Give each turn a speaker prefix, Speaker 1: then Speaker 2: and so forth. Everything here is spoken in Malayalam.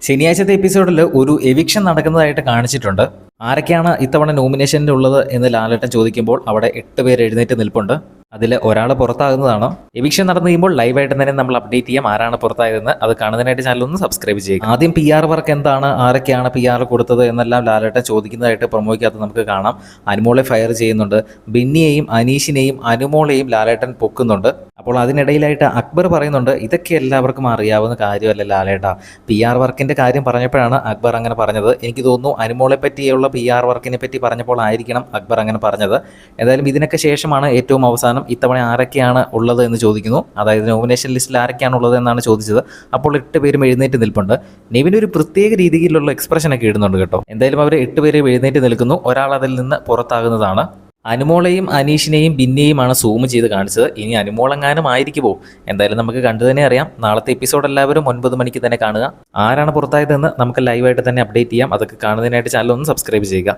Speaker 1: ശനിയാഴ്ചത്തെ എപ്പിസോഡിൽ ഒരു എവിക്ഷൻ നടക്കുന്നതായിട്ട് കാണിച്ചിട്ടുണ്ട്. ആരൊക്കെയാണ് ഇത്തവണ നോമിനേഷനിലുള്ളത് എന്ന് ലാലേട്ടൻ ചോദിക്കുമ്പോൾ അവിടെ 8 പേര് എഴുന്നേറ്റ് നിൽപ്പുണ്ട്. അതിൽ ഒരാൾ പുറത്താകുന്നതാണ്. എവിക്ഷൻ നടന്നു കഴിയുമ്പോൾ ലൈവായിട്ട് തന്നെ നമ്മൾ അപ്ഡേറ്റ് ചെയ്യാം ആരാണ് പുറത്തായതെന്ന്. അത് കാണുന്നതിനായിട്ട് ചാനൽ ഒന്ന് സബ്സ്ക്രൈബ് ചെയ്യുക. ആദ്യം PR വർക്ക് എന്താണ്, ആരൊക്കെയാണ് PR കൊടുത്തത് എന്നെല്ലാം ലാലേട്ടൻ ചോദിക്കുന്നതായിട്ട് പ്രൊമോയ്ക്കകത്ത് നമുക്ക് കാണാം. അനുമോളെ ഫയർ ചെയ്യുന്നുണ്ട്. ബിന്നിയെയും അനീഷിനെയും അനുമോളെയും ലാലേട്ടൻ പൊക്കുന്നുണ്ട്. അപ്പോൾ അതിനിടയിലായിട്ട് അക്ബർ പറയുന്നുണ്ട്, ഇതൊക്കെ എല്ലാവർക്കും അറിയാവുന്ന കാര്യമല്ല ലാലേട്ട. PR വർക്കിൻ്റെ കാര്യം പറഞ്ഞപ്പോഴാണ് അക്ബർ അങ്ങനെ പറഞ്ഞത്. എനിക്ക് തോന്നുന്നു അനുമോളെ പറ്റിയുള്ള PR വർക്കിനെ പറ്റി പറഞ്ഞപ്പോൾ ആയിരിക്കണം അക്ബർ അങ്ങനെ പറഞ്ഞത്. ഏതായാലും ഇതിനൊക്കെ ശേഷമാണ് ഏറ്റവും അവസാനം ഇത്തവണ ആരൊക്കെയാണ് ഉള്ളത് എന്ന് ചോദിക്കുന്നു. അതായത് നോമിനേഷൻ ലിസ്റ്റിൽ ആരൊക്കെയാണ് ഉള്ളത് എന്നാണ് ചോദിച്ചത്. അപ്പോൾ 8 പേരും എഴുന്നേറ്റ് നിൽപ്പുണ്ട്. നെവിൻ ഒരു പ്രത്യേക രീതിയിലുള്ള എക്സ്പ്രഷനൊക്കെ ഇടുന്നുണ്ട് കേട്ടോ. എന്തായാലും അവർ 8 പേര് എഴുന്നേറ്റ് നിൽക്കുന്നു. ഒരാൾ അതിൽ നിന്ന് പുറത്താകുന്നതാണ്. അനുമോളെയും അനീഷിനെയും ബിന്നിയെയുമാണ് സൂം ചെയ്ത് കാണിച്ചത്. ഇനി അനുമോളെങ്ങാനും ആയിരിക്കുമോ? എന്തായാലും നമുക്ക് കണ്ടു തന്നെ അറിയാം. നാളത്തെ എപ്പിസോഡ് എല്ലാവരും 9 മണിക്ക് തന്നെ കാണുക. ആരാണ് പുറത്തായതെന്ന് നമുക്ക് ലൈവായിട്ട് തന്നെ അപ്ഡേറ്റ് ചെയ്യാം. അതൊക്കെ കാണുന്നതിനായിട്ട് ചാനൽ ഒന്ന് സബ്സ്ക്രൈബ് ചെയ്യുക.